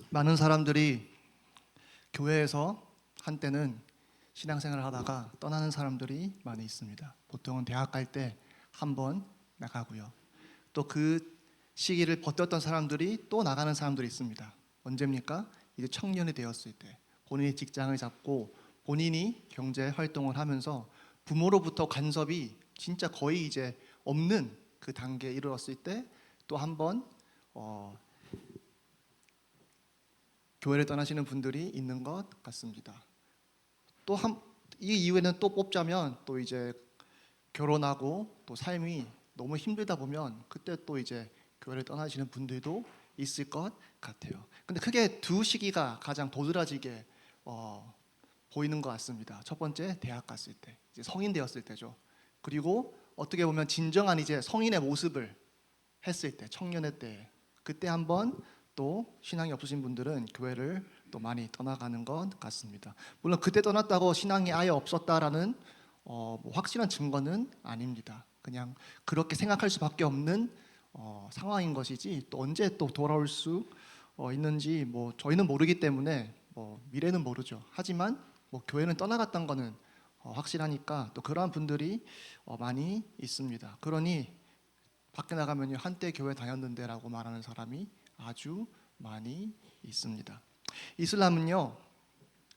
많은 사람들이 교회에서 한때는 신앙생활을 하다가 떠나는 사람들이 많이 있습니다. 보통은 대학 갈 때 한 번 나가고요. 또 그 시기를 버텼던 사람들이 또 나가는 사람들이 있습니다. 언제입니까? 이제 청년이 되었을 때 본인이 직장을 잡고 본인이 경제 활동을 하면서 부모로부터 간섭이 진짜 거의 이제 없는 그 단계에 이르렀을 때 또 한 번 교회를 떠나시는 분들이 있는 것 같습니다. 이 이후에는 또 뽑자면 또 이제 결혼하고 또 삶이 너무 힘들다 보면 그때 또 이제 교회를 떠나시는 분들도 있을 것 같아요. 근데 크게 두 시기가 가장 도드라지게 보이는 것 같습니다. 첫 번째 대학 갔을 때, 이제 성인 되었을 때죠. 그리고 어떻게 보면 진정한 이제 성인의 모습을 했을 때, 청년의 때, 그때 한번 또 신앙이 없으신 분들은 교회를 또 많이 떠나가는 것 같습니다. 물론 그때 떠났다고 신앙이 아예 없었다라는 뭐 확실한 증거는 아닙니다. 그냥 그렇게 생각할 수밖에 없는 상황인 것이지 또 언제 또 돌아올 수 있는지 뭐 저희는 모르기 때문에 뭐 미래는 모르죠. 하지만 뭐 교회는 떠나갔던 거는 확실하니까 또 그러한 분들이 많이 있습니다. 그러니 밖에 나가면 한때 교회 다녔는데라고 말하는 사람이 아주 많이 있습니다. 이슬람은요,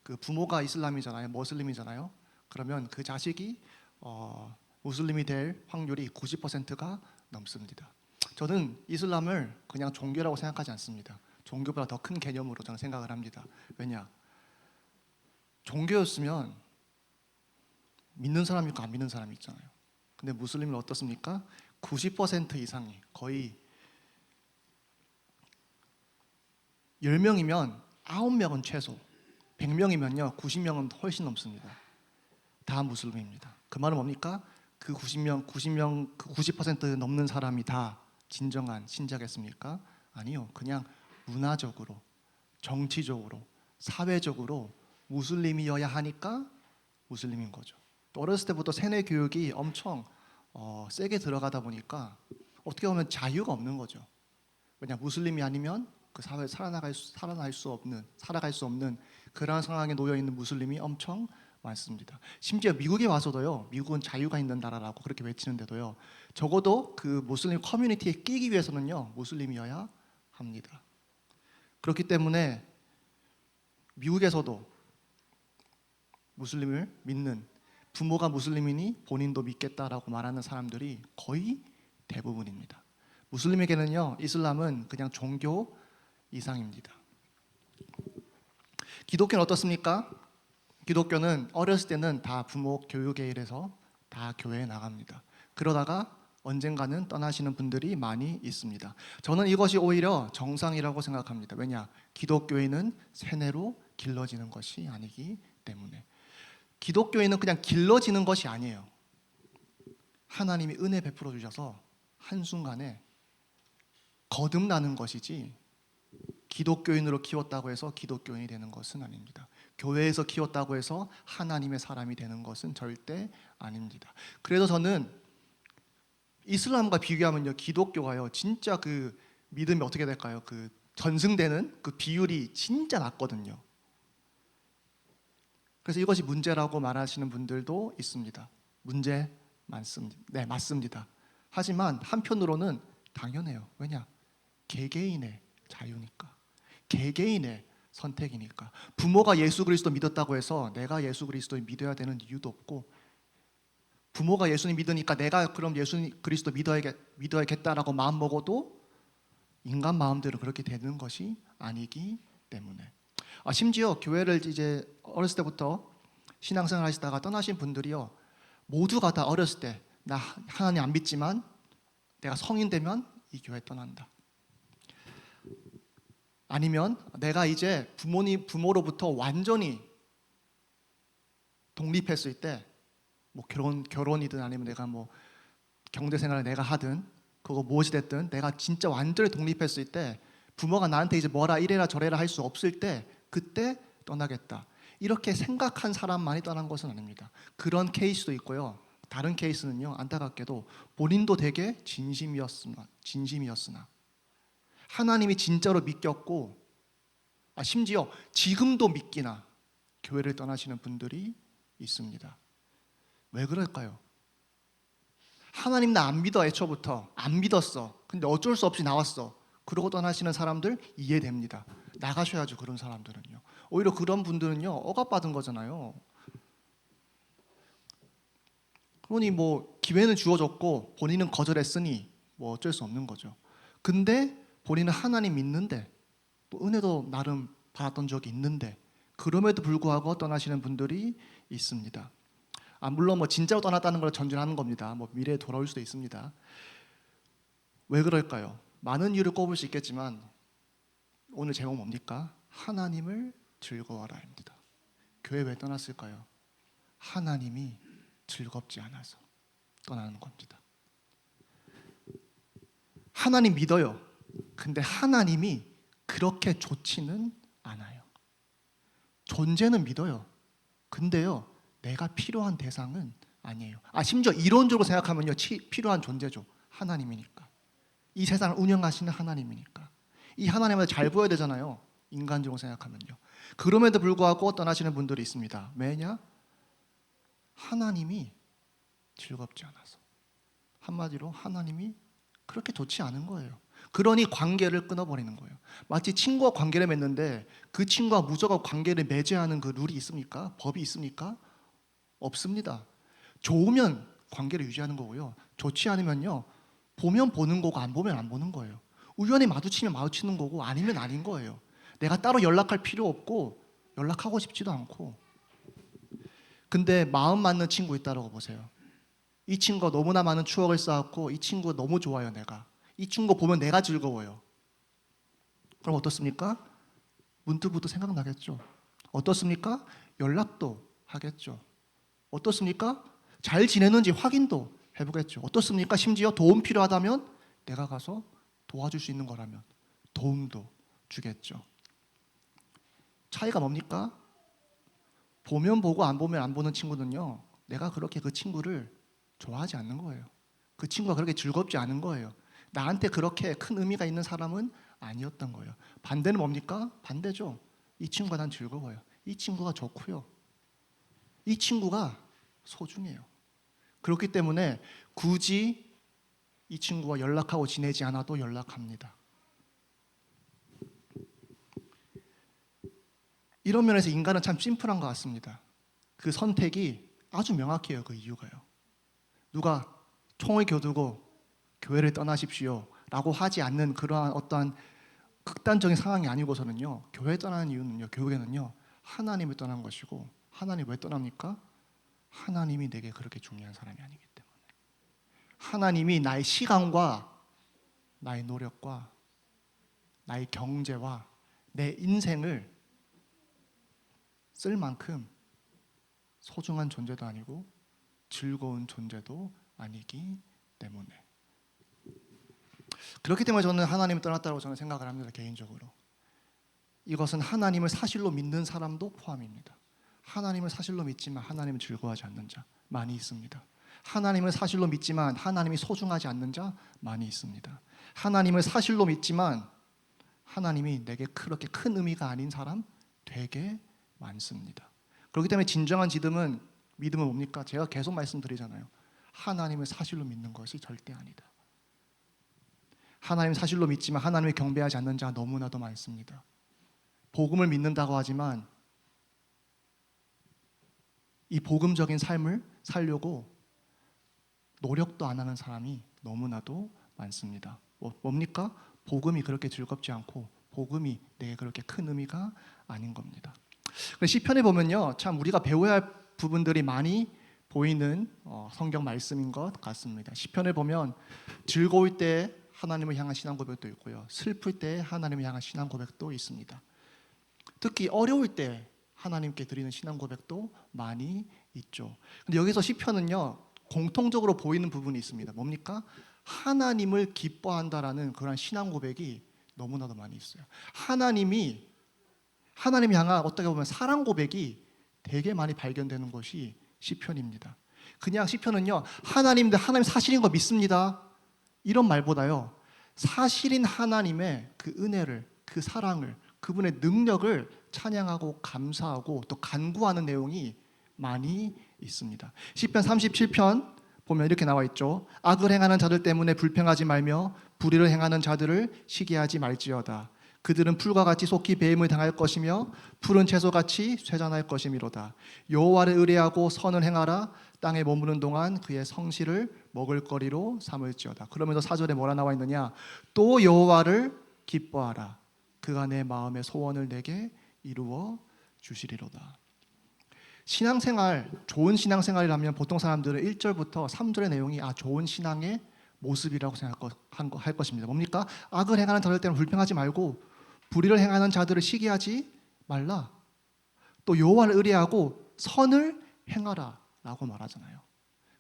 그 부모가 이슬람이잖아요, 머슬림이잖아요. 그러면 그 자식이 무슬림이 될 확률이 90%가 넘습니다. 저는 이슬람을 그냥 종교라고 생각하지 않습니다. 종교보다 더 큰 개념으로 저는 생각을 합니다. 왜냐? 종교였으면 믿는 사람이 있고 안 믿는 사람이 있잖아요. 근데 무슬림은 어떻습니까? 90% 이상이 거의 10명이면 9명은 최소, 100명이면요 90명은 훨씬 넘습니다. 다 무슬림입니다. 그 말은 뭡니까? 그 90명, 그 90% 넘는 사람이 다 진정한 신자겠습니까? 아니요. 그냥 문화적으로, 정치적으로, 사회적으로 무슬림이어야 하니까 무슬림인 거죠. 또 어렸을 때부터 세뇌 교육이 엄청 세게 들어가다 보니까 어떻게 보면 자유가 없는 거죠. 왜냐, 무슬림이 아니면 그 사회에 살아갈 수 없는 그러한 상황에 놓여 있는 무슬림이 엄청 많습니다. 심지어 미국에 와서도요, 미국은 자유가 있는 나라라고 그렇게 외치는데도요, 적어도 그 무슬림 커뮤니티에 끼기 위해서는요, 무슬림이어야 합니다. 그렇기 때문에 미국에서도 무슬림을 믿는, 부모가 무슬림이니 본인도 믿겠다라고 말하는 사람들이 거의 대부분입니다. 무슬림에게는요, 이슬람은 그냥 종교 이상입니다. 기독교는 어떻습니까? 기독교는 어렸을 때는 다 부모 교육에 의해서 다 교회에 나갑니다. 그러다가 언젠가는 떠나시는 분들이 많이 있습니다. 저는 이것이 오히려 정상이라고 생각합니다. 왜냐? 기독교인은 세뇌로 길러지는 것이 아니기 때문에. 기독교인은 그냥 길러지는 것이 아니에요. 하나님이 은혜 베풀어 주셔서 한순간에 거듭나는 것이지 기독교인으로 키웠다고 해서 기독교인이 되는 것은 아닙니다. 교회에서 키웠다고 해서 하나님의 사람이 되는 것은 절대 아닙니다. 그래서 저는 이슬람과 비교하면요, 기독교가요 진짜 그 믿음이 어떻게 될까요? 그 전승되는 그 비율이 진짜 낮거든요. 그래서 이것이 문제라고 말하시는 분들도 있습니다. 문제 많습니다. 네, 맞습니다. 하지만 한편으로는 당연해요. 왜냐? 개개인의 자유니까. 개개인의 선택이니까. 부모가 예수 그리스도 믿었다고 해서 내가 예수 그리스도를 믿어야 되는 이유도 없고, 부모가 예수님 믿으니까 내가 그럼 예수 그리스도 믿어야겠다라고 마음 먹어도 인간 마음대로 그렇게 되는 것이 아니기 때문에. 심지어 교회를 이제 어렸을 때부터 신앙생활 하시다가 떠나신 분들이요, 모두가 다 어렸을 때 나 하나님 안 믿지만 내가 성인 되면 이 교회 떠난다. 아니면 내가 이제 부모로부터 완전히 독립했을 때, 뭐 결혼이든 아니면 내가 뭐 경제 생활을 내가 하든 그거 무엇이 됐든 내가 진짜 완전히 독립했을 때, 부모가 나한테 이제 뭐라 이래라 저래라 할 수 없을 때 그때 떠나겠다. 이렇게 생각한 사람만이 떠난 것은 아닙니다. 그런 케이스도 있고요. 다른 케이스는요, 안타깝게도 본인도 되게 진심이었으나 하나님이 진짜로 믿겼고 심지어 지금도 믿기나 교회를 떠나시는 분들이 있습니다. 왜 그럴까요? 하나님 나 안 믿어. 애초부터 안 믿었어. 근데 어쩔 수 없이 나왔어. 그러고 떠나시는 사람들 이해됩니다. 나가셔야죠. 그런 사람들은요. 오히려 그런 분들은요 억압받은 거잖아요. 그러니 뭐 기회는 주어졌고 본인은 거절했으니 뭐 어쩔 수 없는 거죠. 근데 본인은 하나님 믿는데 또 은혜도 나름 받았던 적이 있는데 그럼에도 불구하고 떠나시는 분들이 있습니다. 물론 뭐 진짜로 떠났다는 걸 전제하는 겁니다. 뭐 미래에 돌아올 수도 있습니다. 왜 그럴까요? 많은 이유를 꼽을 수 있겠지만 오늘 제목 뭡니까? 하나님을 즐거워하라입니다. 교회 왜 떠났을까요? 하나님이 즐겁지 않아서 떠나는 겁니다. 하나님 믿어요. 근데 하나님이 그렇게 좋지는 않아요. 존재는 믿어요. 근데요, 내가 필요한 대상은 아니에요. 심지어 이론적으로 생각하면요, 필요한 존재죠. 하나님이니까. 이 세상을 운영하시는 하나님이니까. 이 하나님을 잘 보여야 되잖아요. 인간적으로 생각하면요. 그럼에도 불구하고 떠나시는 분들이 있습니다. 왜냐? 하나님이 즐겁지 않아서. 한마디로 하나님이 그렇게 좋지 않은 거예요. 그러니 관계를 끊어버리는 거예요. 마치 친구와 관계를 맺는데 그 친구와 무조건 관계를 맺어야 하는 그 룰이 있습니까? 법이 있습니까? 없습니다. 좋으면 관계를 유지하는 거고요. 좋지 않으면요, 보면 보는 거고 안 보면 안 보는 거예요. 우연히 마주치면 마주치는 거고 아니면 아닌 거예요. 내가 따로 연락할 필요 없고 연락하고 싶지도 않고. 근데 마음 맞는 친구 있다고 보세요. 이 친구가 너무나 많은 추억을 쌓았고 이 친구가 너무 좋아요. 내가 이 친구 보면 내가 즐거워요. 그럼 어떻습니까? 문득문득 생각나겠죠. 어떻습니까? 연락도 하겠죠. 어떻습니까? 잘 지내는지 확인도 해보겠죠. 어떻습니까? 심지어 도움 필요하다면 내가 가서 도와줄 수 있는 거라면 도움도 주겠죠. 차이가 뭡니까? 보면 보고 안 보면 안 보는 친구는요, 내가 그렇게 그 친구를 좋아하지 않는 거예요. 그 친구가 그렇게 즐겁지 않은 거예요. 나한테 그렇게 큰 의미가 있는 사람은 아니었던 거예요. 반대는 뭡니까? 반대죠. 이 친구가 난 즐거워요. 이 친구가 좋고요. 이 친구가 소중해요. 그렇기 때문에 굳이 이 친구와 연락하고 지내지 않아도 연락합니다. 이런 면에서 인간은 참 심플한 것 같습니다. 그 선택이 아주 명확해요. 그 이유가요. 누가 총을 겨두고 교회를 떠나십시오 라고 하지 않는 그러한 어떠한 극단적인 상황이 아니고서는요, 교회 떠나는 이유는요, 교회는요, 하나님을 떠난 것이고, 하나님 왜 떠납니까? 하나님이 내게 그렇게 중요한 사람이 아니기 때문에. 하나님이 나의 시간과 나의 노력과 나의 경제와 내 인생을 쓸 만큼 소중한 존재도 아니고 즐거운 존재도 아니기 때문에. 그렇기 때문에 저는 하나님을 떠났다고 저는 생각을 합니다. 개인적으로. 이것은 하나님을 사실로 믿는 사람도 포함입니다. 하나님을 사실로 믿지만 하나님을 즐거워하지 않는 자 많이 있습니다. 하나님을 사실로 믿지만 하나님이 소중하지 않는 자 많이 있습니다. 하나님을 사실로 믿지만 하나님이 내게 그렇게 큰 의미가 아닌 사람 되게 많습니다. 그렇기 때문에 진정한 믿음은 뭡니까? 제가 계속 말씀드리잖아요. 하나님을 사실로 믿는 것이 절대 아니다. 하나님 사실로 믿지만 하나님을 경배하지 않는 자 너무나도 많습니다. 복음을 믿는다고 하지만 이 복음적인 삶을 살려고 노력도 안 하는 사람이 너무나도 많습니다. 뭡니까? 복음이 그렇게 즐겁지 않고 복음이 내게 그렇게 큰 의미가 아닌 겁니다. 시편에 보면요, 참 우리가 배워야 할 부분들이 많이 보이는 성경 말씀인 것 같습니다. 시편을 보면 즐거울 때 하나님을 향한 신앙 고백도 있고요, 슬플 때 하나님을 향한 신앙 고백도 있습니다. 특히 어려울 때 하나님께 드리는 신앙 고백도 많이 있죠. 근데 여기서 시편은요, 공통적으로 보이는 부분이 있습니다. 뭡니까? 하나님을 기뻐한다라는 그런 신앙 고백이 너무나도 많이 있어요. 하나님 향한 어떻게 보면 사랑 고백이 되게 많이 발견되는 것이 시편입니다. 그냥 시편은요, 하나님 사실인 거 믿습니다, 이런 말보다요, 사실인 하나님의 그 은혜를, 그 사랑을, 그분의 능력을 찬양하고 감사하고 또 간구하는 내용이 많이 있습니다. 시편 37편 보면 이렇게 나와 있죠. 악을 행하는 자들 때문에 불평하지 말며 불의를 행하는 자들을 시기하지 말지어다. 그들은 풀과 같이 속히 배임을 당할 것이며 푸른 채소같이 쇠잔할 것이미로다. 여호와를 의뢰하고 선을 행하라. 땅에 머무는 동안 그의 성실을 먹을거리로 삼을지어다. 그러면서 4절에 뭐라 나와 있느냐? 또 여호와를 기뻐하라. 그가 내 마음의 소원을 내게 이루어 주시리로다. 신앙생활, 좋은 신앙생활이라면 보통 사람들은 1절부터 3절의 내용이 좋은 신앙의 모습이라고 생각할 것입니다. 뭡니까? 악을 행하는 자들 때문에 불평하지 말고 불의를 행하는 자들을 시기하지 말라. 또 여호와를 의뢰하고 선을 행하라 라고 말하잖아요.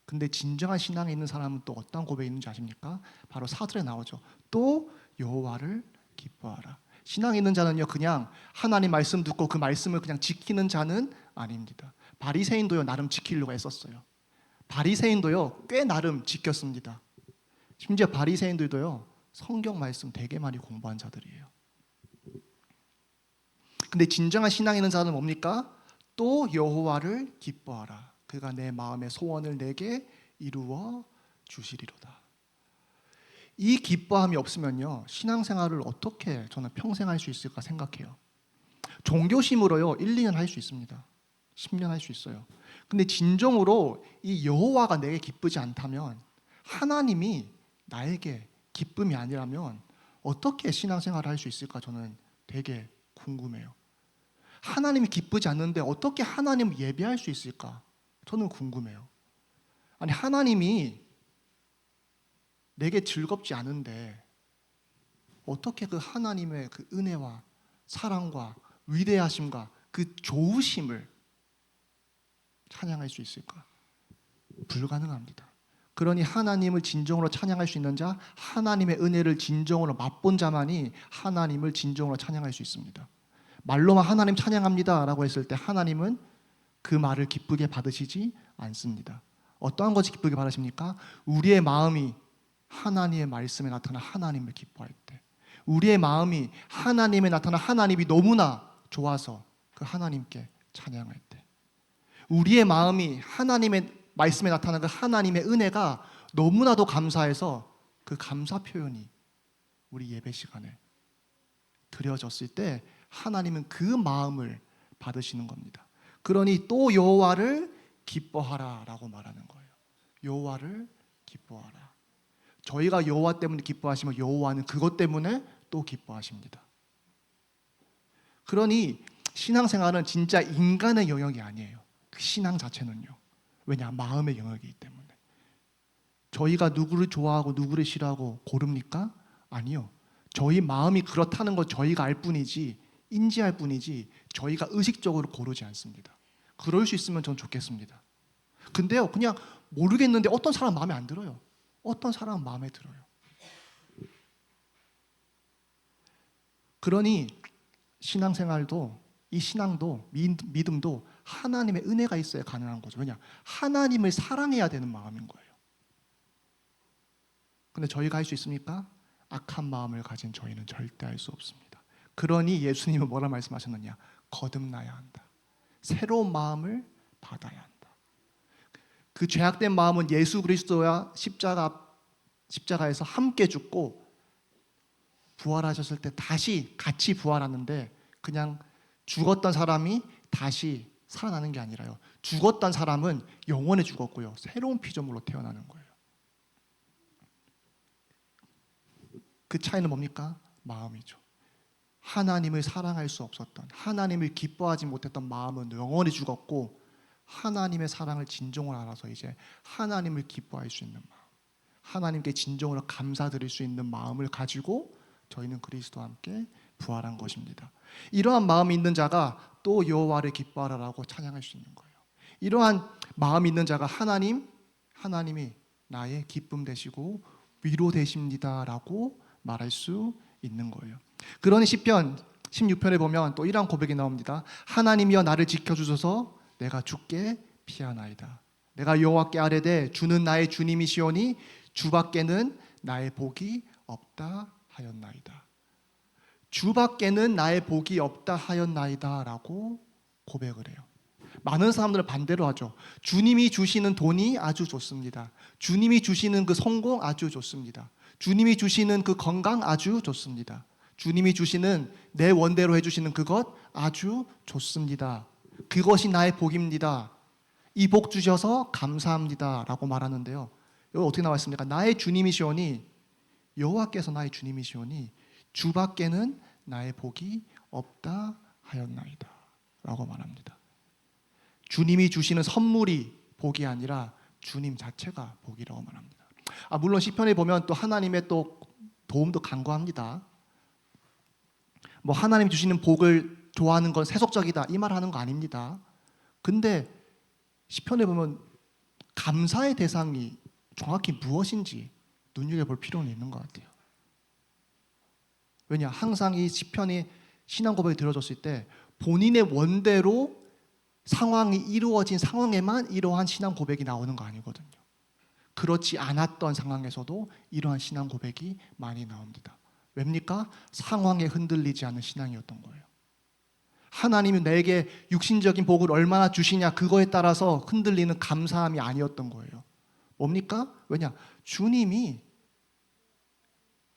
근데 진정한 신앙에 있는 사람은 또 어떤 고백이 있는지 아십니까? 바로 4절에 나오죠. 또 여호와를 기뻐하라. 신앙에 있는 자는요, 그냥 하나님 말씀 듣고 그 말씀을 그냥 지키는 자는 아닙니다. 바리새인도요, 나름 지키려고 했었어요. 바리새인도요, 꽤 나름 지켰습니다. 심지어 바리새인들도요, 성경 말씀 되게 많이 공부한 자들이에요. 근데 진정한 신앙에 있는 자는 뭡니까? 또 여호와를 기뻐하라. 그가 내 마음의 소원을 내게 이루어 주시리로다. 이 기뻐함이 없으면요, 신앙생활을 어떻게 저는 평생 할 수 있을까 생각해요. 종교심으로요, 1, 2년 할 수 있습니다. 10년 할 수 있어요. 근데 진정으로 이 여호와가 내게 기쁘지 않다면, 하나님이 나에게 기쁨이 아니라면 어떻게 신앙생활을 할 수 있을까 저는 되게 궁금해요. 하나님이 기쁘지 않는데 어떻게 하나님을 예배할 수 있을까 저는 궁금해요. 아니, 하나님이 내게 즐겁지 않은데 어떻게 그 하나님의 그 은혜와 사랑과 위대하심과 그 좋으심을 찬양할 수 있을까? 불가능합니다. 그러니 하나님을 진정으로 찬양할 수 있는 자, 하나님의 은혜를 진정으로 맛본 자만이 하나님을 진정으로 찬양할 수 있습니다. 말로만 하나님 찬양합니다 라고 했을 때 하나님은 그 말을 기쁘게 받으시지 않습니다. 어떠한 것이 기쁘게 받으십니까? 우리의 마음이 하나님의 말씀에 나타난 하나님을 기뻐할 때, 우리의 마음이 하나님에 나타난 하나님이 너무나 좋아서 그 하나님께 찬양할 때, 우리의 마음이 하나님의 말씀에 나타난 그 하나님의 은혜가 너무나도 감사해서 그 감사 표현이 우리 예배 시간에 드려졌을 때 하나님은 그 마음을 받으시는 겁니다. 그러니 또 여호와를 기뻐하라 라고 말하는 거예요. 여호와를 기뻐하라. 저희가 여호와 때문에 기뻐하시면 여호와는 그것 때문에 또 기뻐하십니다. 그러니 신앙생활은 진짜 인간의 영역이 아니에요. 그 신앙 자체는요. 왜냐? 마음의 영역이기 때문에. 저희가 누구를 좋아하고 누구를 싫어하고 고릅니까? 아니요. 저희 마음이 그렇다는 거 저희가 알 뿐이지, 인지할 뿐이지 저희가 의식적으로 고르지 않습니다. 그럴 수 있으면 전 좋겠습니다. 근데요, 그냥 모르겠는데 어떤 사람은 마음에 안 들어요. 어떤 사람은 마음에 들어요. 그러니 신앙생활도, 이 신앙도, 믿음도 하나님의 은혜가 있어야 가능한 거죠. 왜냐? 하나님을 사랑해야 되는 마음인 거예요. 근데 저희가 할 수 있습니까? 악한 마음을 가진 저희는 절대 할 수 없습니다. 그러니 예수님은 뭐라 말씀하셨느냐? 거듭나야 한다. 새로운 마음을 받아야 한다. 그 죄악된 마음은 예수 그리스도와 십자가에서 함께 죽고 부활하셨을 때 다시 같이 부활하는데, 그냥 죽었던 사람이 다시 살아나는 게 아니라요, 죽었던 사람은 영원히 죽었고요, 새로운 피조물로 태어나는 거예요. 그 차이는 뭡니까? 마음이죠. 하나님을 사랑할 수 없었던, 하나님을 기뻐하지 못했던 마음은 영원히 죽었고, 하나님의 사랑을 진정으로 알아서 이제 하나님을 기뻐할 수 있는 마음, 하나님께 진정으로 감사드릴 수 있는 마음을 가지고 저희는 그리스도와 함께 부활한 것입니다. 이러한 마음이 있는 자가 또 여호와를 기뻐하라라고 찬양할 수 있는 거예요. 이러한 마음이 있는 자가 하나님이 나의 기쁨 되시고 위로 되십니다라고 말할 수 있는 거예요. 그러니 시편 16편에 보면 또 이러한 고백이 나옵니다. 하나님이여 나를 지켜주소서, 내가 주께 피하나이다. 내가 여호와께 아뢰되 주는 나의 주님이시오니 주밖에는 나의 복이 없다 하였나이다. 주밖에는 나의 복이 없다 하였나이다 라고 고백을 해요. 많은 사람들은 반대로 하죠. 주님이 주시는 돈이 아주 좋습니다. 주님이 주시는 그 성공 아주 좋습니다. 주님이 주시는 그 건강 아주 좋습니다. 주님이 주시는 내 원대로 해주시는 그것 아주 좋습니다. 그것이 나의 복입니다. 이 복 주셔서 감사합니다 라고 말하는데요. 여기 어떻게 나와 있습니까? 나의 주님이시오니, 여호와께서 나의 주님이시오니 주밖에는 나의 복이 없다 하였나이다 라고 말합니다. 주님이 주시는 선물이 복이 아니라 주님 자체가 복이라고 말합니다. 물론 시편에 보면 또 하나님의 또 도움도 간구합니다. 뭐 하나님 주시는 복을 좋아하는 건 세속적이다 이 말 하는 거 아닙니다. 근데 시편에 보면 감사의 대상이 정확히 무엇인지 눈여겨볼 필요는 있는 것 같아요. 왜냐? 항상 이 시편이 신앙 고백이 들어졌을 때 본인의 원대로 상황이 이루어진 상황에만 이러한 신앙 고백이 나오는 거 아니거든요. 그렇지 않았던 상황에서도 이러한 신앙 고백이 많이 나옵니다. 왜입니까? 상황에 흔들리지 않은 신앙이었던 거예요. 하나님이 내게 육신적인 복을 얼마나 주시냐 그거에 따라서 흔들리는 감사함이 아니었던 거예요. 뭡니까? 왜냐? 주님이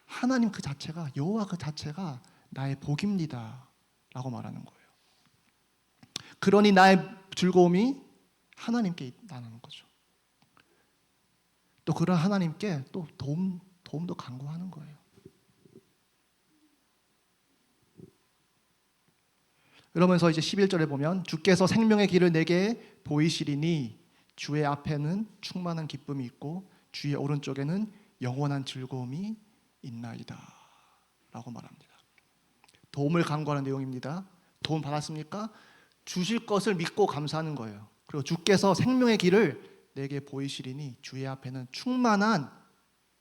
하나님 그 자체가, 여호와 그 자체가 나의 복입니다 라고 말하는 거예요. 그러니 나의 즐거움이 하나님께 있다는 거죠. 또 그런 하나님께 또 도움도 간구하는 거예요. 그러면서 이제 11절에 보면 주께서 생명의 길을 내게 보이시리니 주의 앞에는 충만한 기쁨이 있고 주의 오른쪽에는 영원한 즐거움이 있나이다 라고 말합니다. 도움을 간구하는 내용입니다. 도움 받았습니까? 주실 것을 믿고 감사하는 거예요. 그리고 주께서 생명의 길을 내게 보이시리니 주의 앞에는 충만한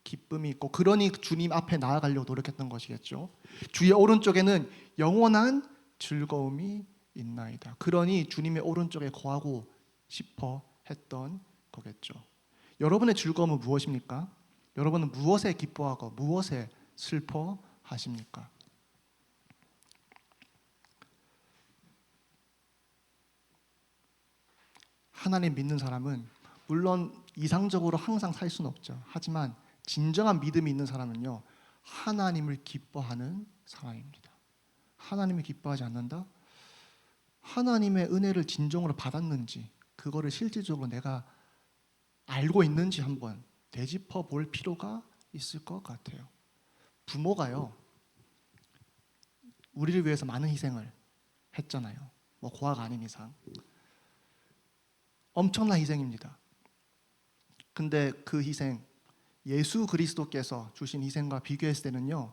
기쁨이 있고, 그러니 주님 앞에 나아가려고 노력했던 것이겠죠. 주의 오른쪽에는 영원한 즐거움이 있나이다. 그러니 주님의 오른쪽에 거하고 싶어 했던 거겠죠. 여러분의 즐거움은 무엇입니까? 여러분은 무엇에 기뻐하고 무엇에 슬퍼하십니까? 하나님 믿는 사람은 물론 이상적으로 항상 살 수는 없죠. 하지만 진정한 믿음이 있는 사람은요, 하나님을 기뻐하는 사람입니다. 하나님을 기뻐하지 않는다? 하나님의 은혜를 진정으로 받았는지, 그거를 실질적으로 내가 알고 있는지 한번 되짚어 볼 필요가 있을 것 같아요. 부모가요, 우리를 위해서 많은 희생을 했잖아요. 뭐 고아가 아닌 이상 엄청난 희생입니다. 근데 그 희생, 예수 그리스도께서 주신 희생과 비교했을 때는요,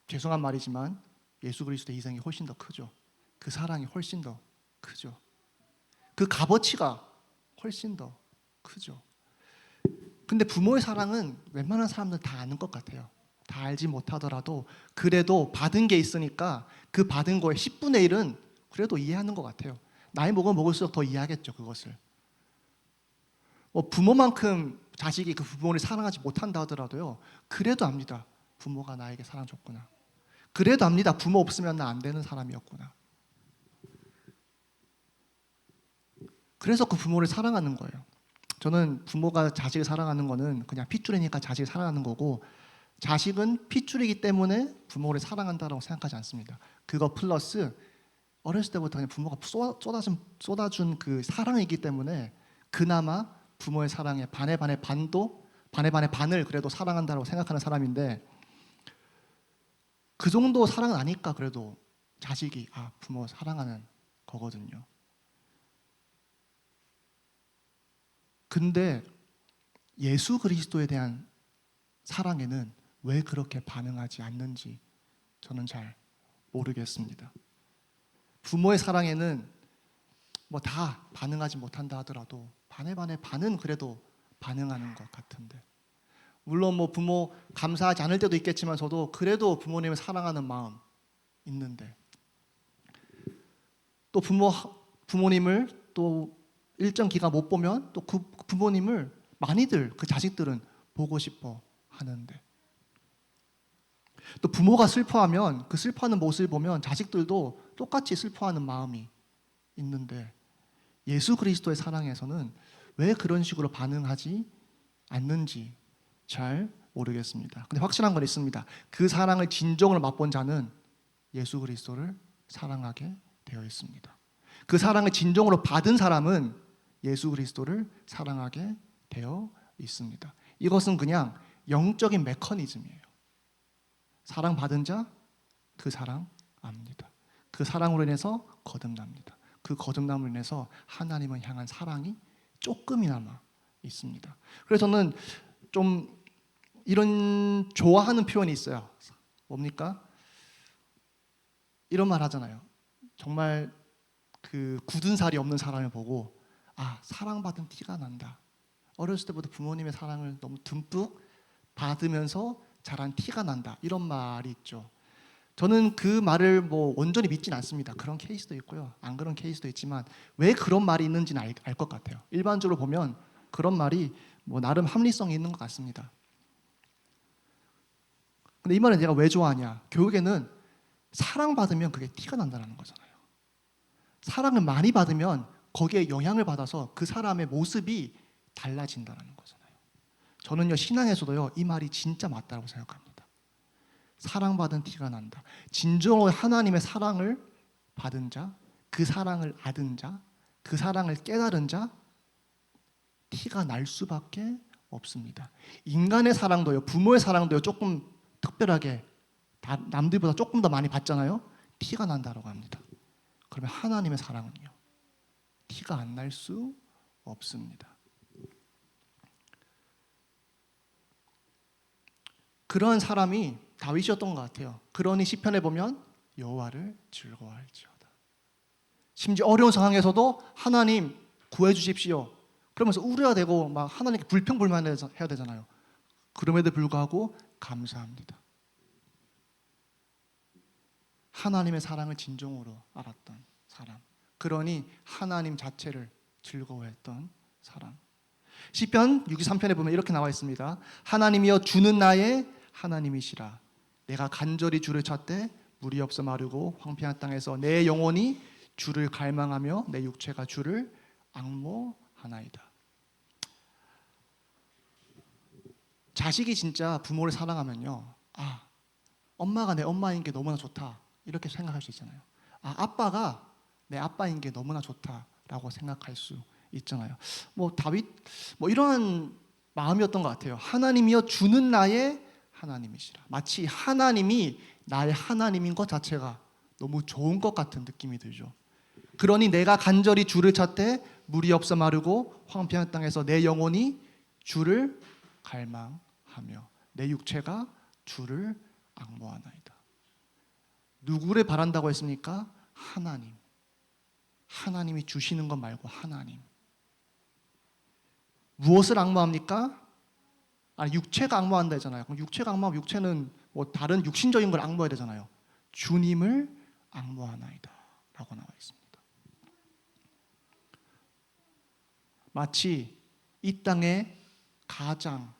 죄송한 말이지만 예수 그리스도의 희생이 훨씬 더 크죠. 그 사랑이 훨씬 더 크죠. 그 값어치가 훨씬 더 크죠. 근데 부모의 사랑은 웬만한 사람들 다 아는 것 같아요. 다 알지 못하더라도 그래도 받은 게 있으니까 그 받은 거의 10분의 1은 그래도 이해하는 것 같아요. 나이 먹으면 먹을수록 더 이해하겠죠, 그것을. 부모만큼 자식이 그 부모를 사랑하지 못한다 하더라도요, 그래도 압니다. 부모가 나에게 사랑 줬구나. 그래도 압니다. 부모 없으면 나 안 되는 사람이었구나. 그래서 그 부모를 사랑하는 거예요. 저는 부모가 자식을 사랑하는 거는 그냥 핏줄이니까 자식을 사랑하는 거고, 자식은 핏줄이기 때문에 부모를 사랑한다고 생각하지 않습니다. 그거 플러스 어렸을 때부터 그냥 부모가 쏟아준 그 사랑이기 때문에 그나마 부모의 사랑에 반의 반을 그래도 사랑한다고 생각하는 사람인데, 그 정도 사랑은 아니까 그래도 자식이 부모 사랑하는 거거든요. 근데 예수 그리스도에 대한 사랑에는 왜 그렇게 반응하지 않는지 저는 잘 모르겠습니다. 부모의 사랑에는 뭐 다 반응하지 못한다 하더라도 반의 반은 그래도 반응하는 것 같은데, 물론 뭐 부모 감사하지 않을 때도 있겠지만서도 그래도 부모님을 사랑하는 마음 있는데, 또 부모님을 또 일정 기간 못 보면 또 그 부모님을 많이들 그 자식들은 보고 싶어 하는데, 또 부모가 슬퍼하면 그 슬퍼하는 모습을 보면 자식들도 똑같이 슬퍼하는 마음이 있는데 예수 그리스도의 사랑에서는 왜 그런 식으로 반응하지 않는지 잘 모르겠습니다. 근데 확실한 건 있습니다. 그 사랑을 진정으로 맛본 자는 예수 그리스도를 사랑하게 되어 있습니다. 그 사랑을 진정으로 받은 사람은 예수 그리스도를 사랑하게 되어 있습니다. 이것은 그냥 영적인 메커니즘이에요. 사랑받은 자, 그 사랑 압니다. 그 사랑으로 인해서 거듭납니다. 그 거듭남으로 인해서 하나님을 향한 사랑이 조금이나마 있습니다. 그래서 저는 좀 이런 좋아하는 표현이 있어요. 뭡니까? 이런 말 하잖아요. 정말 그 굳은 살이 없는 사람을 보고 사랑받은 티가 난다. 어렸을 때부터 부모님의 사랑을 너무 듬뿍 받으면서 자란 티가 난다. 이런 말이 있죠. 저는 그 말을 온전히 믿진 않습니다. 그런 케이스도 있고요. 안 그런 케이스도 있지만 왜 그런 말이 있는지는 알 것 같아요. 일반적으로 보면 그런 말이 나름 합리성이 있는 것 같습니다. 근데 이 말을 내가 왜 좋아하냐? 교육에는 사랑받으면 그게 티가 난다는 거잖아요. 사랑을 많이 받으면 거기에 영향을 받아서 그 사람의 모습이 달라진다는 거잖아요. 저는요, 신앙에서도요, 이 말이 진짜 맞다고 생각합니다. 사랑받은 티가 난다. 진정으로 하나님의 사랑을 받은 자, 그 사랑을 받은 자, 그 사랑을 깨달은 자, 티가 날 수밖에 없습니다. 인간의 사랑도요, 부모의 사랑도요, 조금 특별하게 남들보다 조금 더 많이 받잖아요. 티가 난다고 합니다. 그러면 하나님의 사랑은요, 티가 안 날 수 없습니다. 그런 사람이 다윗이었던 것 같아요. 그러니 시편에 보면 여호와를 즐거워할지어다. 심지어 어려운 상황에서도 하나님 구해 주십시오. 그러면서 우려되고 막 하나님께 불평불만해야 되잖아요. 그럼에도 불구하고 감사합니다. 하나님의 사랑을 진정으로 알았던 사람. 그러니 하나님 자체를 즐거워했던 사람. 시편 63편에 보면 이렇게 나와 있습니다. 하나님이여 주는 나의 하나님이시라. 내가 간절히 주를 찾되 물이 없어 마르고 황폐한 땅에서 내 영혼이 주를 갈망하며 내 육체가 주를 앙모하나이다. 자식이 진짜 부모를 사랑하면요, 엄마가 내 엄마인 게 너무나 좋다 이렇게 생각할 수 있잖아요. 아빠가 내 아빠인 게 너무나 좋다라고 생각할 수 있잖아요. 다윗 이러한 마음이었던 것 같아요. 하나님이여 주는 나의 하나님이시라. 마치 하나님이 나의 하나님인 것 자체가 너무 좋은 것 같은 느낌이 들죠. 그러니 내가 간절히 주를 찾되 물이 없어 마르고 황폐한 땅에서 내 영혼이 주를 갈망하며 내 육체가 주를 앙모하나이다. 누구를 바란다고 했습니까? 하나님. 하나님이 주시는 것 말고 하나님. 무엇을 앙모합니까? 육체가 앙모한다 했잖아요. 그럼 육체가 앙모하면 육체는 다른 육신적인 걸 앙모해야 되잖아요. 주님을 앙모하나이다 라고 나와 있습니다. 마치 이 땅에 가장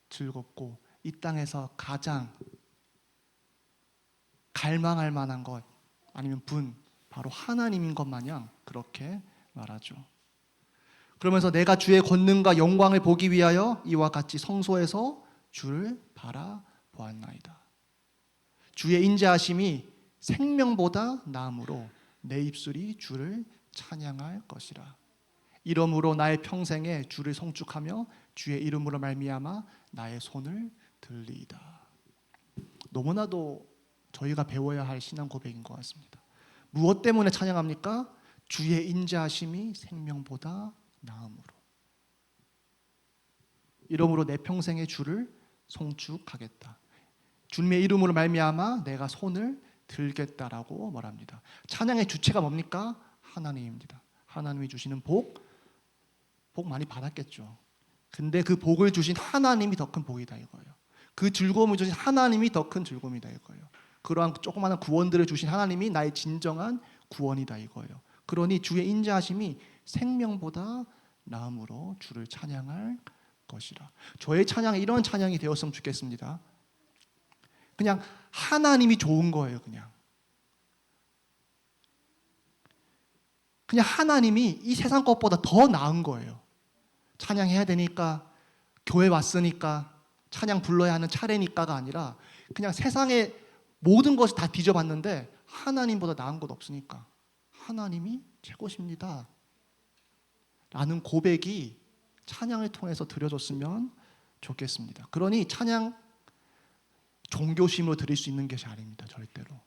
즐겁고 이 땅에서 가장 갈망할 만한 것 아니면 바로 하나님인 것 마냥 그렇게 말하죠. 그러면서 내가 주의 권능과 영광을 보기 위하여 이와 같이 성소에서 주를 바라보았나이다. 주의 인자하심이 생명보다 나음으로 내 입술이 주를 찬양할 것이라. 이러므로 나의 평생에 주를 송축하며 주의 이름으로 말미암아 나의 손을 들리이다. 너무나도 저희가 배워야 할 신앙 고백인 것 같습니다. 무엇 때문에 찬양합니까? 주의 인자하심이 생명보다 나음으로. 이러므로 내 평생의 주를 송축하겠다. 주님의 이름으로 말미암아 내가 손을 들겠다라고 말합니다. 찬양의 주체가 뭡니까? 하나님입니다. 하나님이 주시는 복 많이 받았겠죠. 근데 그 복을 주신 하나님이 더 큰 복이다 이거예요. 그 즐거움을 주신 하나님이 더 큰 즐거움이다 이거예요. 그러한 조그마한 구원들을 주신 하나님이 나의 진정한 구원이다 이거예요. 그러니 주의 인자하심이 생명보다 나음으로 주를 찬양할 것이라. 저의 찬양이 이런 찬양이 되었으면 좋겠습니다. 그냥 하나님이 좋은 거예요. 그냥 하나님이 이 세상 것보다 더 나은 거예요. 찬양해야 되니까, 교회 왔으니까, 찬양 불러야 하는 차례니까가 아니라 그냥 세상의 모든 것이 다 뒤져봤는데 하나님보다 나은 것 없으니까 하나님이 최고십니다 라는 고백이 찬양을 통해서 드려졌으면 좋겠습니다. 그러니 찬양 종교심으로 드릴 수 있는 것이 아닙니다. 절대로.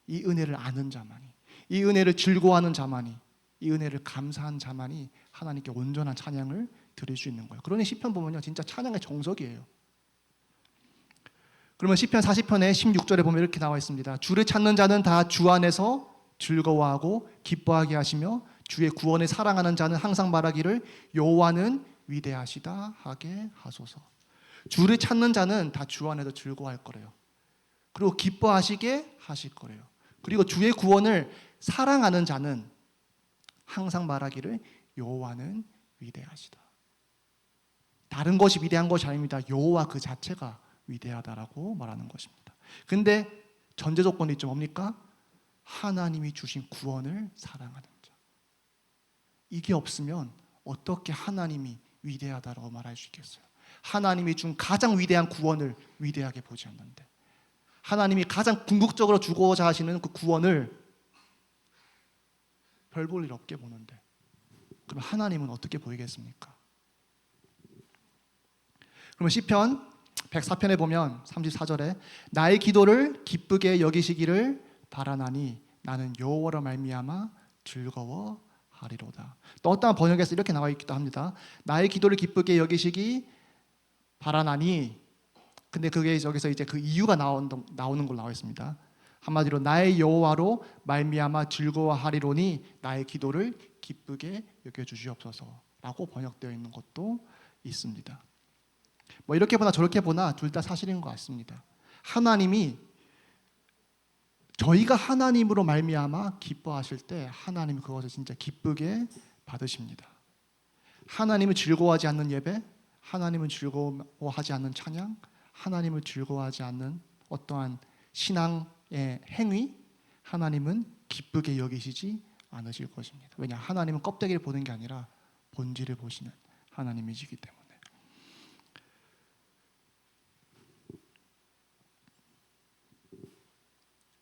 이 은혜를 아는 자만이, 이 은혜를 즐거워하는 자만이, 이 은혜를 감사한 자만이 하나님께 온전한 찬양을 드릴 수 있는 거예요. 그러니 시편 보면요, 진짜 찬양의 정석이에요. 그러면 시편 40편의 16절에 보면 이렇게 나와 있습니다. 주를 찾는 자는 다 주 안에서 즐거워하고 기뻐하게 하시며 주의 구원을 사랑하는 자는 항상 말하기를 여호와는 위대하시다 하게 하소서. 주를 찾는 자는 다 주 안에서 즐거워할 거래요. 그리고 기뻐하시게 하실 거래요. 그리고 주의 구원을 사랑하는 자는 항상 말하기를 여호와는 위대하시다. 다른 것이 위대한 것이 아닙니다. 여호와 그 자체가 위대하다라고 말하는 것입니다. 근데 전제 조건이 있죠. 뭡니까? 하나님이 주신 구원을 사랑하는 자. 이게 없으면 어떻게 하나님이 위대하다라고 말할 수 있겠어요? 하나님이 준 가장 위대한 구원을 위대하게 보지 않는데, 하나님이 가장 궁극적으로 주고자 하시는 그 구원을 별 볼 일 없게 보는데, 그럼 하나님은 어떻게 보이겠습니까? 그러면 시편 104편에 보면 34절에 나의 기도를 기쁘게 여기시기를 바라나니 나는 여호와로 말미암아 즐거워하리로다. 또 어떠한 번역에서 이렇게 나와 있기도 합니다. 나의 기도를 기쁘게 여기시기 바라나니, 근데 그게 여기서 이제 그 이유가 나오는 걸로 나와 있습니다. 한마디로 나의 여호와로 말미암아 즐거워하리로니 나의 기도를 기쁘게 여겨주시옵소서라고 번역되어 있는 것도 있습니다. 뭐 이렇게 보나 저렇게 보나 둘 다 사실인 것 같습니다. 하나님이, 저희가 하나님으로 말미암아 기뻐하실 때 하나님이 그것을 진짜 기쁘게 받으십니다. 하나님을 즐거워하지 않는 예배, 하나님을 즐거워하지 않는 찬양, 하나님을 즐거워하지 않는 어떠한 신앙의 행위, 하나님은 기쁘게 여기시지 않으실 것입니다. 왜냐? 하나님은 껍데기를 보는 게 아니라 본질을 보시는 하나님이시기 때문에.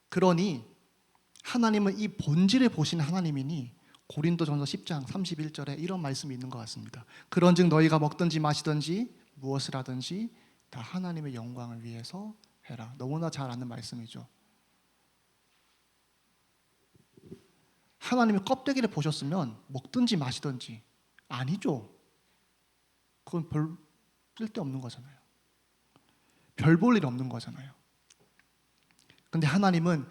그러니 하나님은 이 본질을 보시는 하나님이니 고린도전서 10장 31절에 이런 말씀이 있는 것 같습니다. 그런즉 너희가 먹든지 마시든지 무엇을 하든지 다 하나님의 영광을 위해서 해라. 너무나 잘 아는 말씀이죠. 하나님이 껍데기를 보셨으면 먹든지 마시든지 아니죠. 그건 별 쓸데없는 거잖아요. 별 볼 일 없는 거잖아요. 근데 하나님은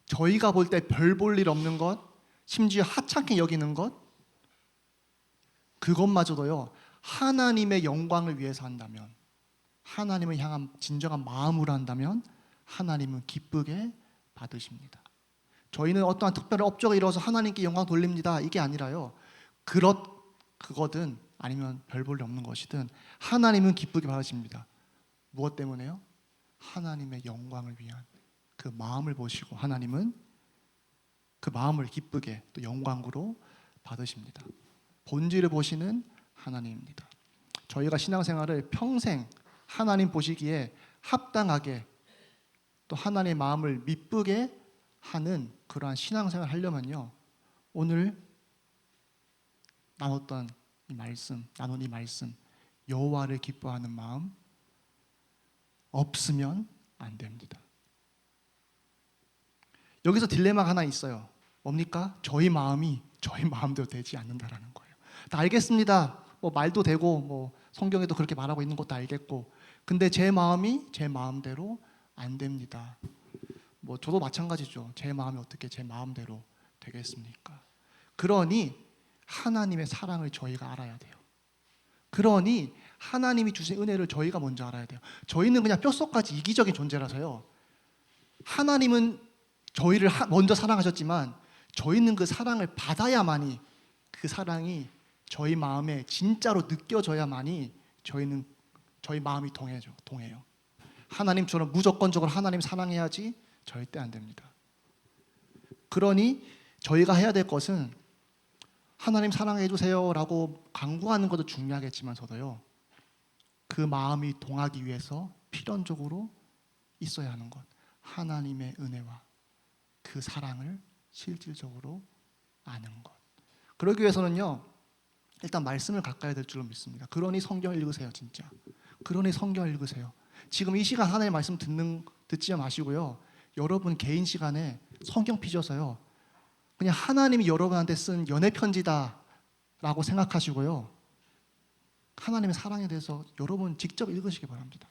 저희가 볼 때 별 볼 일 없는 것, 심지어 하찮게 여기는 것, 그것마저도요 하나님의 영광을 위해서 한다면, 하나님을 향한 진정한 마음으로 한다면 하나님은 기쁘게 받으십니다. 저희는 어떠한 특별한 업적을 이뤄서 하나님께 영광 돌립니다, 이게 아니라요, 그거든 아니면 별 볼 일 없는 것이든 하나님은 기쁘게 받으십니다. 무엇 때문에요? 하나님의 영광을 위한 그 마음을 보시고 하나님은 그 마음을 기쁘게 또 영광으로 받으십니다. 본질을 보시는 하나님입니다. 저희가 신앙생활을 평생 하나님 보시기에 합당하게 또 하나님의 마음을 미쁘게 하는 그러한 신앙생활을 하려면요, 오늘 나눈 이 말씀 여호와를 기뻐하는 마음 없으면 안 됩니다. 여기서 딜레마가 하나 있어요. 뭡니까? 저희 마음이 저희 마음대로 되지 않는다라는 거예요. 다 알겠습니다. 뭐 말도 되고 뭐 성경에도 그렇게 말하고 있는 것도 알겠고, 근데 제 마음이 제 마음대로 안 됩니다. 뭐 저도 마찬가지죠. 제 마음이 어떻게 제 마음대로 되겠습니까? 그러니 하나님의 사랑을 저희가 알아야 돼요. 그러니 하나님이 주신 은혜를 저희가 먼저 알아야 돼요. 저희는 그냥 뼛속까지 이기적인 존재라서요, 하나님은 저희를 먼저 사랑하셨지만 저희는 그 사랑을 받아야만이, 그 사랑이 저희 마음에 진짜로 느껴져야만이 저희 마음이 동해요. 하나님처럼 무조건적으로 하나님 사랑해야지 절대 안 됩니다. 그러니 저희가 해야 될 것은 하나님 사랑해 주세요라고 간구하는 것도 중요하겠지만서도요. 그 마음이 동하기 위해서 필연적으로 있어야 하는 것. 하나님의 은혜와 그 사랑을 실질적으로 아는 것. 그러기 위해서는요. 일단 말씀을 가까이 될 줄로 믿습니다. 그러니 성경을 읽으세요, 진짜. 그러니 성경을 읽으세요. 지금 이 시간 하나님의 말씀 듣지 마시고요. 여러분 개인 시간에 성경 피셔서요. 그냥 하나님이 여러분한테 쓴 연애 편지다라고 생각하시고요. 하나님의 사랑에 대해서 여러분 직접 읽으시기 바랍니다.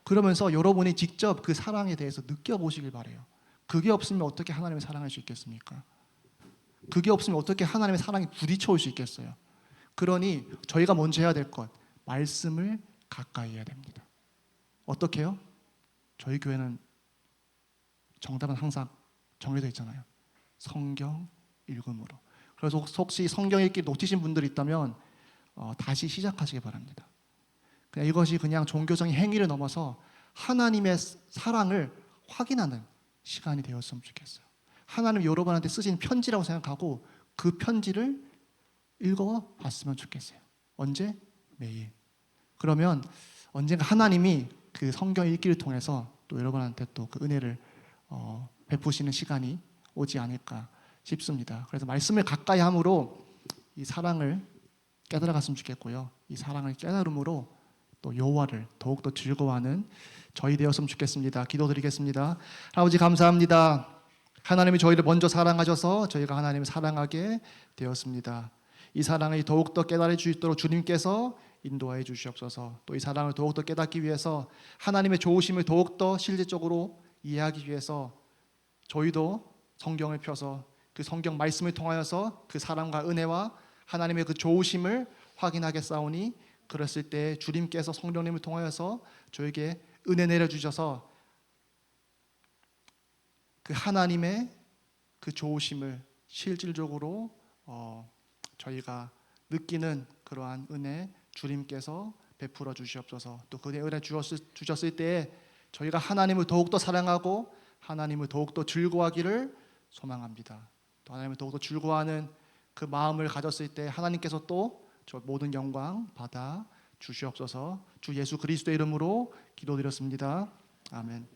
그러면서 여러분이 직접 그 사랑에 대해서 느껴보시길 바래요. 그게 없으면 어떻게 하나님의 사랑할 수 있겠습니까? 그게 없으면 어떻게 하나님의 사랑이 부딪혀올 수 있겠어요? 그러니 저희가 먼저 해야 될 것, 말씀을 가까이 해야 됩니다. 어떻게 해요? 저희 교회는 정답은 항상 정해져 있잖아요. 성경 읽음으로. 그래서 혹시 성경 읽기 놓치신 분들이 있다면 다시 시작하시기 바랍니다. 그냥 이것이 그냥 종교적인 행위를 넘어서 하나님의 사랑을 확인하는 시간이 되었으면 좋겠어요. 하나님 여러분한테 쓰신 편지라고 생각하고 그 편지를 읽어봤으면 좋겠어요. 언제? 매일. 그러면 언젠가 하나님이 그 성경 읽기를 통해서 또 여러분한테 또 그 은혜를 베푸시는 시간이 오지 않을까 싶습니다. 그래서 말씀을 가까이 함으로 이 사랑을 깨달아갔으면 좋겠고요. 이 사랑을 깨달음으로 또 여호와를 더욱더 즐거워하는 저희 되었으면 좋겠습니다. 기도드리겠습니다. 아버지 감사합니다. 하나님이 저희를 먼저 사랑하셔서 저희가 하나님을 사랑하게 되었습니다. 이 사랑을 더욱더 깨달을 수 있도록 주님께서 인도하여 주시옵소서. 또 이 사랑을 더욱더 깨닫기 위해서 하나님의 좋으심을 더욱더 실질적으로 이해하기 위해서 저희도 성경을 펴서 그 성경 말씀을 통하여서 그 사랑과 은혜와 하나님의 그 좋으심을 확인하겠사오니 그랬을 때 주님께서 성령님을 통하여서 저에게 은혜 내려주셔서 그 하나님의 그 좋으심을 실질적으로 저희가 느끼는 그러한 은혜 주님께서 베풀어 주시옵소서. 또 그 은혜 주셨을 때 저희가 하나님을 더욱더 사랑하고 하나님을 더욱더 즐거워하기를 소망합니다. 또 하나님을 더욱더 즐거워하는 그 마음을 가졌을 때 하나님께서 또 저 모든 영광 받아 주시옵소서. 주 예수 그리스도의 이름으로 기도드렸습니다. 아멘.